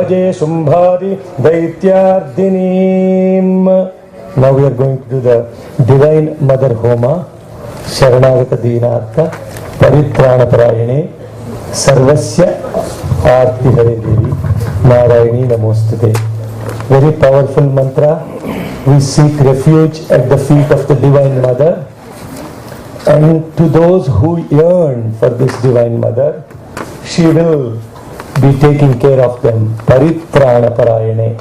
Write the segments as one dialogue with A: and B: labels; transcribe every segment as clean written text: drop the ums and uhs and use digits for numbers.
A: Jai Shumbhadi Daityardinim. Now we are going to do the Divine Mother Homa. Sharanagata Dinartha Paritrana Parayane Sarvasya Aarti Hare Devi Narayani Namostute. Very powerful mantra. We seek refuge at the feet of the Divine Mother. And to those who yearn for this Divine Mother, she will be taking care of them. Paritrana Parayane.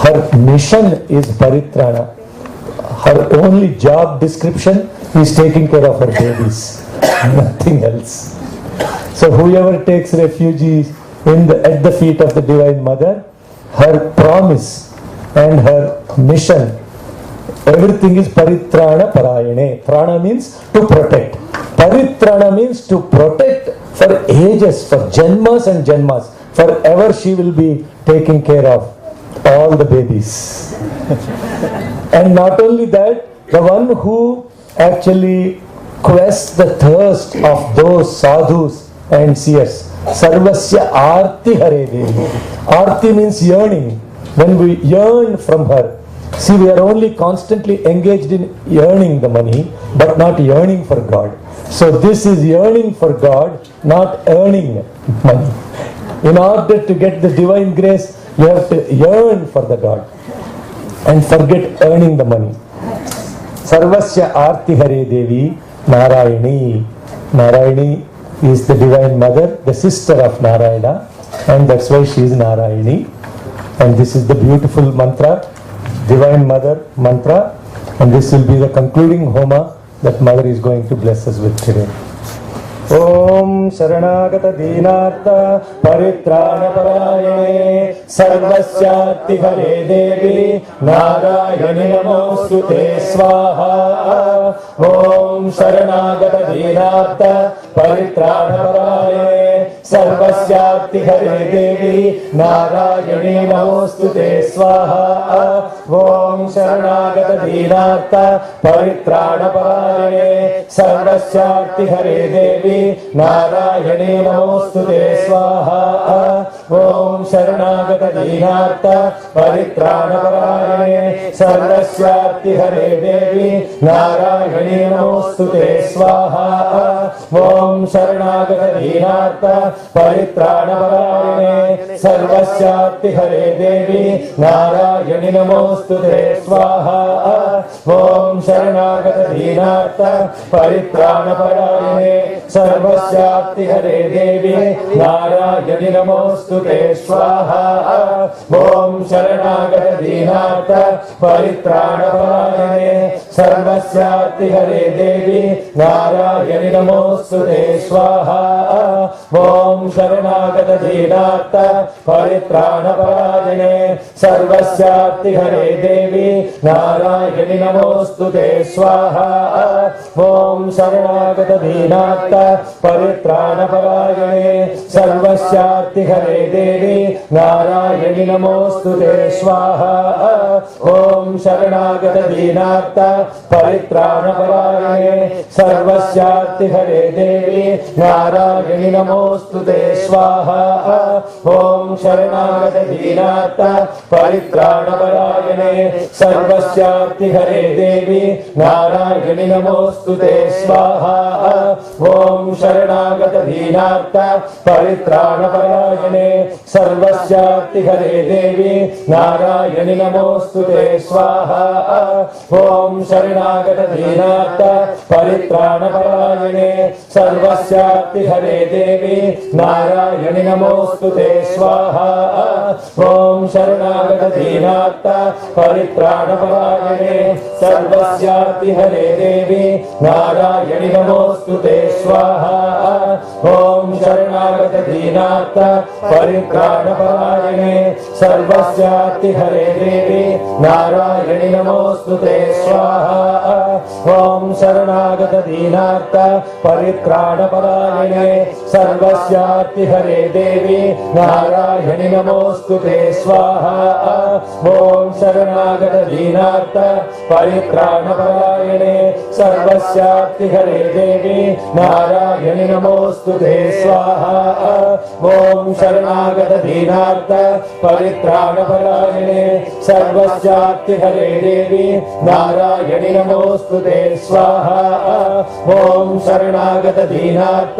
A: Her mission is Paritrana. Her only job description is taking care of her babies. Nothing else. So whoever takes refuge at the feet of the Divine Mother, her promise and her mission, everything is Paritrana Parayane. Prana means to protect. Paritrana means to protect for ages, for Janmas and Janmas. Forever she will be taking care of all the babies. And not only that, the one who actually quests the thirst of those sadhus and seers. Sarvasya Aarti Hare Devi. Aarti means yearning. When we yearn from her, see, we are only constantly engaged in yearning the money, but not yearning for God. So this is yearning for God, not earning money. In order to get the divine grace, you have to yearn for the God and forget earning the money. Sarvasya Aarti Hare Devi Narayani. Narayani is the Divine Mother, the sister of Narayana, and that's why she is Narayani. And this is the beautiful mantra, Divine Mother mantra, and this will be the concluding Homa that Mother is going to bless us with today. Om Sharanagata Dinartha Paritrana Parayane Sarvasyati Hare Devi Narayani Namostute Swaha. Om Sharanagata Dinartha Paritrana Parayane Sarvasyati Hare Devi Narayani Namostute Swaha. Om Sharanagata Dinartha Paritrana Parayane Sarvasyati Hare Devi Narayane Namostute Swaha. Om Sharanagata Dinartha Paritrana Parayane Sarvasyati Hare Devi Narayane Namostute Swaha. Om Sharanagata Dinartha Paritrana Parayane Sarvasyati Hare Devi Narayane Namostute Swaha. Om Sharanagata Dinartha Paritrana Parayane Sarvasyati Hare Devi Narayani Namostute Swaha. Om Sharanagata Dinartha Paritrana Parayane Sarvasyati Hare Devi Narayani Namostute Swaha. Om Sharanagata Dinartha Paritrana Parayane Sarvasyati Hare Devi Narayani Namostute Swaha. Om Sharanagata Dinartha Paritrana Parayane Sarvasyati Hare Devi Narayani Namostute Swaha. Om Sharanagata Dinartha Paritrana Parayane Sarvasyati Hare Devi Narayani Namostute Swaha. Om Sharanagata Dinartha Paritrana Parayane Sarvasyati Hare Devi Narayani Namostute Swaha. Om Sharanagata Dinartha Paritrana Parayane Sarvasyati Hare Devi Narayani Namostute Swaha. Om Sharanagata Dinartha Paritrana Parayane Sarvasyati Hare Devi Narayani Namostute Swaha. Om Sharanagata Dinartha Paritrana Parayane Sarvasyati Hare Devi Narayani Namostute Swaha. Om Sharanagata Dinartha Paritrana Parayane सर्वस्यार्ति हरे देवी नारायणि नमोस्तुते स्वाहा। ओम शरणागत दीनार्थ परित्राणपरायणे सर्वस्यार्ति हरे देवी नारायणि नमोस्तुते स्वाहा। ओम शरणागत दीनार्थ परित्राणपरायणे सर्वस्यार्ति हरे देवी नारायणि नमोस्तुते स्वाहा। ओम शरणागत दीनार्थ परित्राणपरायणे सर्वस्यार्ति हरे देवी नारायणि नमोस्तुते स्वाहा। ओम शरणागत दीनार्थ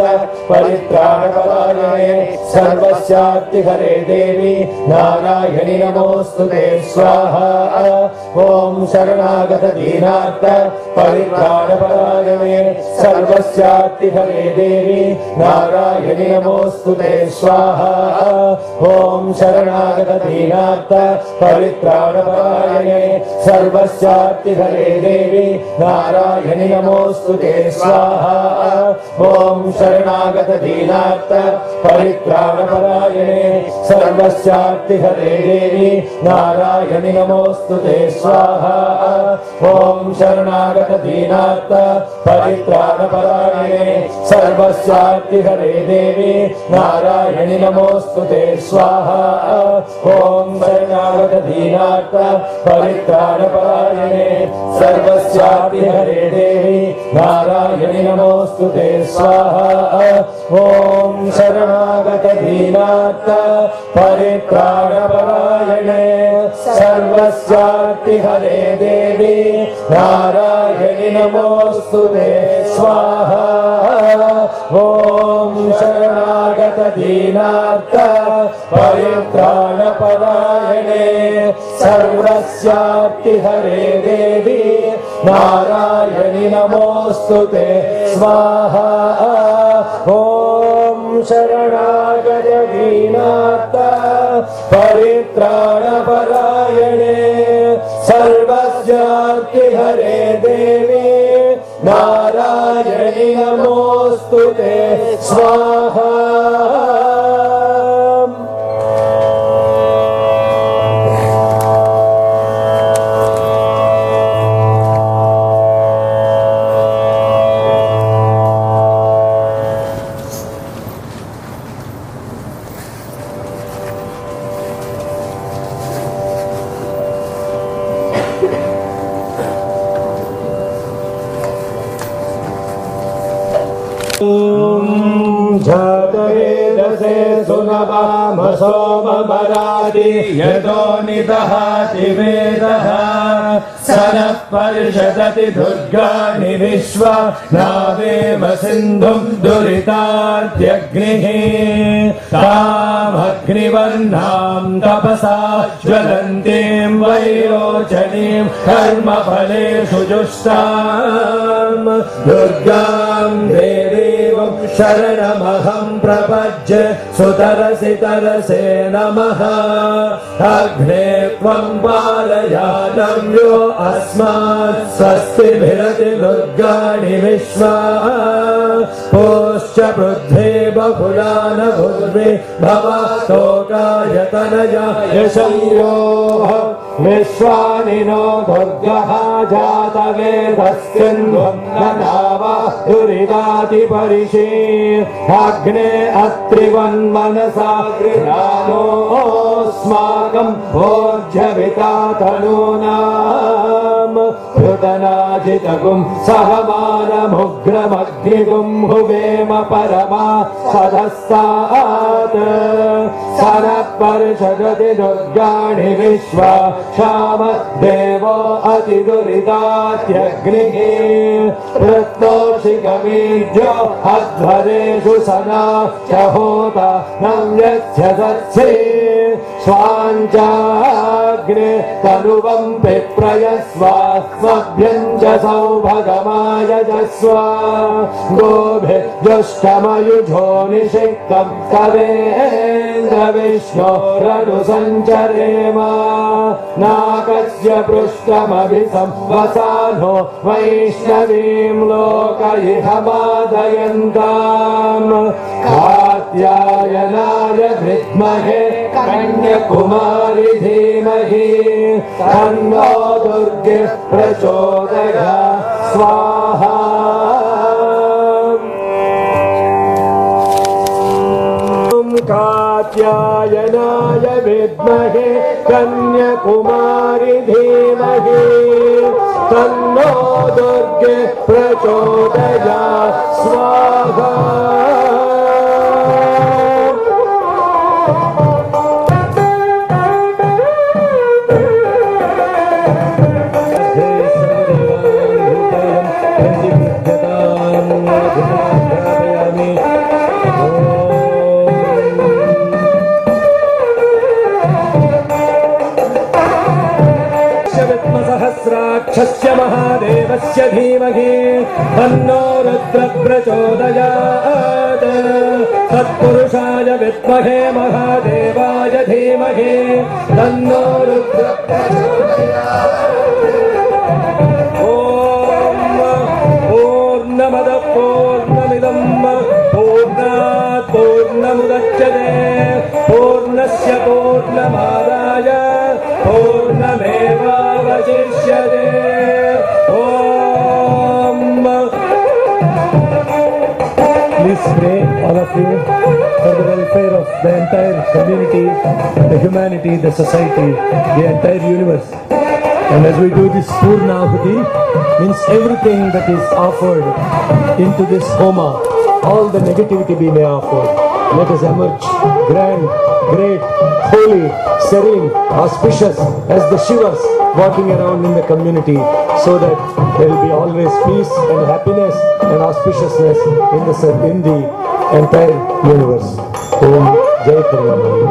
A: परित्राणपरायणे सर्वस्यार्ति हरे देवी नारायणि नमोस्तुते स्वाहा। ओम शरणागत दीनार्थ परित्राणपरायणे सर्वस्यार्ति हरे देवी नारायणि नमोस्तुते स्वाहा। ओम शरणागत दीनार्थ परित्राणपरायणे सर्वस्यार्ति हरे देवी नारायणि नमोस्तुते स्वाहा। ओम शरणागत दीनार्थ परित्राणपरायणे सर्वस्यार्ति हरे देवी नारायणि नमोस्तुते स्वाहा। ओम शरणागत दीनार्थ परित्राणपरायणे सर्वस्यार्ति हरे देवी नारायणि नमोस्तुते स्वाहा। ओम शरणागत दीनार्थ परित्राणपरायणे सर्वस्यार्ति हरे देवी नारायणि नमोस्तुते स्वाहा। ओम शरणागत दीनार्थ परित्राणपरायणे सर्वस्यार्ति हरे देवी नारायणि नमोस्तुते स्वाहा। ओम शरणागत दीनार्थ परित्राणपरायणे सर्वस्यार्ति हरे देवी नारायणि नमोस्तुते स्वाहा। ओम शरणागत दीनार्थ परित्राणपरायणे सर्वस्यार्ति हरे देवी नारायणि नमोस्तुते स्वाहा। जातवेदसे सुनवाम सोममरादि यतो निदहाति वेदः सनः परिषदति दुर्गाणि विश्वा नावेम सिन्धुं दुरिताद्यग्निः तामग्निवर्णां तपसा ज्वलन्तीं वैरोचनीं कर्मफलेषु जुष्टां दुर्गां देवीं शरणमहं प्रपद्ये सुतरसि तरसे नमः। अग्ने त्वं पालयानं यो अस्मात् स्वस्तिभिरति दुर्गाणि विश्वा पोश्च पृथ्वी बहुलान भुर्वि भवा शोकायतनयाय शंयोः विश्वानि नो दुर्गः जातवेदस्यन्वन्दनावा दुरितातिपरिषे अग्ने अत्रिवन्मनसा गृहाणोऽस्माकं भोज्यविता तनूनाम् हृतनाजितगुं सहमानमुग्रमग्निगुं हुवेम परमा सदस्तात् सनः परिषदति दुर्गाणि विश्वा क्षाम देवो अतिदुरितात्यग्निः प्रत्नोषिकमीज्यो अध्वरेषु सना च होता नं यच्छसत्सि स्वाञ्चाग्ने तनुवं पिप्रयस्व स्वभ्यं च सौभगमायजस्व गोभिर्जुष्टमयुजो निषिक्तं कवेन्द्रविष्णोरनुसञ्चरेम नाकस्य पृष्ठमभिसंवसानो वैष्णवीं लोकयिहमादयन्ताम् कात्यायनाय विद्महे कन्याकुमारी धीमहि तन्नो दुर्गे प्रचोदयात् स्वाहा कात्यायनाय विद्महे कन्याकुमारी धीमहि तन्नो दुर्गे प्रचोदयात् स्वाहा सहस्राक्षस्य महादेवस्य धीमहि तन्नो रुद्र प्रचोदयात् तत्पुरुषाय विद्महे महादेवाय धीमहि तन्नो रुद्र प्रचोदयात् ॐ पूर्णमदः पूर्णमिदं पूर्णात् पूर्णमुदच्यते पूर्णस्य पूर्णमादाय पूर्णमेवावशिष्यते Please pray, all of you, for the welfare of the entire community, the humanity, the society, the entire universe. And as we do this Purnahuti, means everything that is offered into this homa, all the negativity we may offer, let us emerge grand, great, holy, serene, auspicious as the Shivas walking around in the community, so that there will be always peace and happiness and auspiciousness in the entire universe. Om Jai Karnamali.